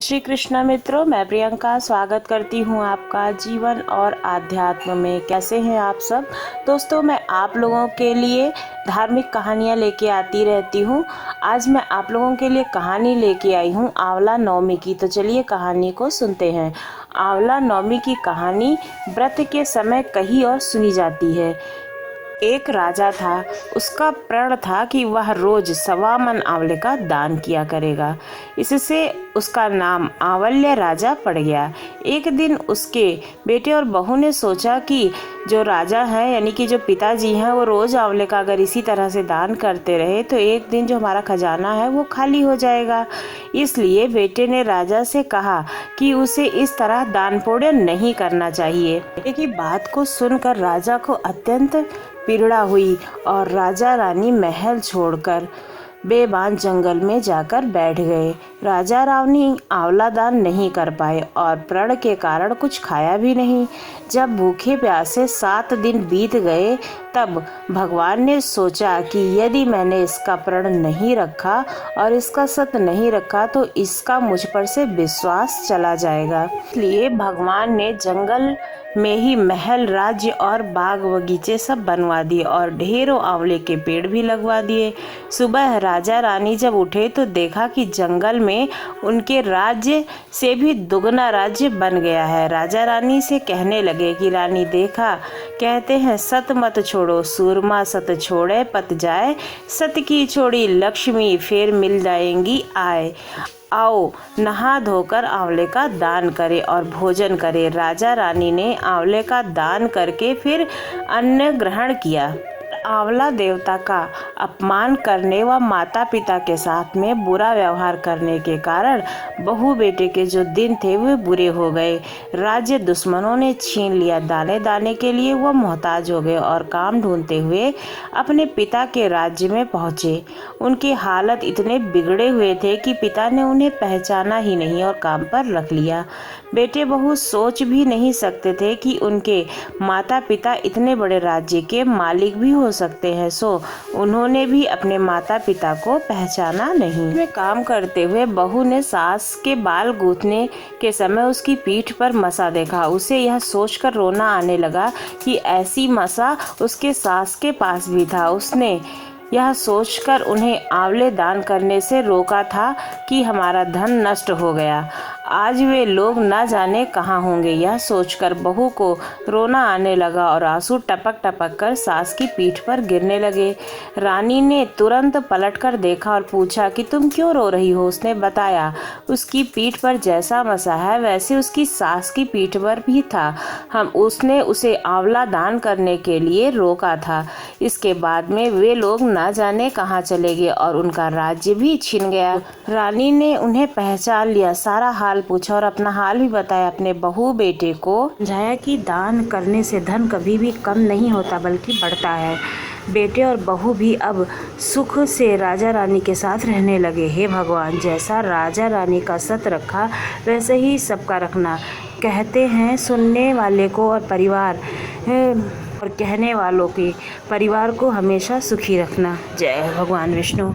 श्री कृष्णा मित्रों, मैं प्रियंका स्वागत करती हूँ आपका जीवन और आध्यात्म में। कैसे हैं आप सब दोस्तों? मैं आप लोगों के लिए धार्मिक कहानियाँ लेके आती रहती हूँ। आज मैं आप लोगों के लिए कहानी लेके आई हूँ आंवला नवमी की। तो चलिए कहानी को सुनते हैं। आंवला नवमी की कहानी व्रत के समय कही और सुनी जाती है। एक राजा था, उसका प्रण था कि वह रोज 1.25 मन आंवले का दान किया करेगा। इससे उसका नाम आंवल्य राजा पड़ गया। एक दिन उसके बेटे और बहू ने सोचा कि जो राजा है यानी कि जो पिताजी हैं वो रोज आंवले का अगर इसी तरह से दान करते रहे तो एक दिन जो हमारा खजाना है वो खाली हो जाएगा। इसलिए बेटे ने राजा से कहा कि उसे इस तरह दान पुण्य नहीं करना चाहिए। बेटे की बात को सुनकर राजा को अत्यंत पीड़ा हुई और राजा रानी महल छोड़कर बेबान जंगल में जाकर बैठ गए। राजा रानी आंवला दान नहीं कर पाए और प्रण के कारण कुछ खाया भी नहीं। जब भूखे प्यासे 7 दिन बीत गए तब भगवान ने सोचा कि यदि मैंने इसका प्रण नहीं रखा और इसका सत नहीं रखा तो इसका मुझ पर से विश्वास चला जाएगा। इसलिए भगवान ने जंगल में ही महल, राज्य और बाग बगीचे सब बनवा दिए और ढेरों आंवले के पेड़ भी लगवा दिए। सुबह राजा रानी जब उठे तो देखा कि जंगल में उनके राज्य से भी दुगना राज्य बन गया है। राजा रानी से कहने लगे कि रानी देखा, कहते हैं सत मत छोड़ो, सूरमा सत छोड़े पत जाए, सत की छोड़ी लक्ष्मी फिर मिल जाएंगी आए। आओ नहा धोकर आंवले का दान करें और भोजन करें। राजा रानी ने आंवले का दान करके फिर अन्न ग्रहण किया। आंवला देवता का अपमान करने व माता पिता के साथ में बुरा व्यवहार करने के कारण बहू बेटे के जो दिन थे वे बुरे हो गए। राज्य दुश्मनों ने छीन लिया। दाने दाने के लिए वह मोहताज हो गए और काम ढूंढते हुए अपने पिता के राज्य में पहुँचे। उनकी हालत इतने बिगड़े हुए थे कि पिता ने उन्हें पहचाना ही नहीं और काम पर रख लिया। बेटे बहू सोच भी नहीं सकते थे कि उनके माता पिता इतने बड़े राज्य के मालिक भी हो सकते हैं, सो उन्होंने भी अपने माता पिता को पहचाना नहीं। में काम करते हुए बहू ने सास के बाल गूंथने के समय उसकी पीठ पर मसा देखा। उसे यह सोचकर रोना आने लगा कि ऐसी मसा उसके सास के पास भी था। उसने यह सोचकर उन्हें आंवले दान करने से रोका था कि हमारा धन नष्ट हो गया, आज वे लोग न जाने कहाँ होंगे। यह सोचकर बहू को रोना आने लगा और आंसू टपक टपक कर सास की पीठ पर गिरने लगे। रानी ने तुरंत पलटकर देखा और पूछा कि तुम क्यों रो रही हो? उसने बताया उसकी पीठ पर जैसा मसा है वैसे उसकी सास की पीठ पर भी था। उसने उसे आंवला दान करने के लिए रोका था। इसके बाद में वे लोग न जाने कहाँ चले गए और उनका राज्य भी छिन गया। रानी ने उन्हें पहचान लिया, सारा हाल पूछा और अपना हाल भी बताया। अपने बहू बेटे को समझाया कि दान करने से धन कभी भी कम नहीं होता बल्कि बढ़ता है। बेटे और बहू भी अब सुख से राजा रानी के साथ रहने लगे। हे भगवान, जैसा राजा रानी का सत रखा वैसे ही सबका रखना। कहते हैं सुनने वाले को और कहने वालों के परिवार को हमेशा सुखी रखना। जय भगवान विष्णु।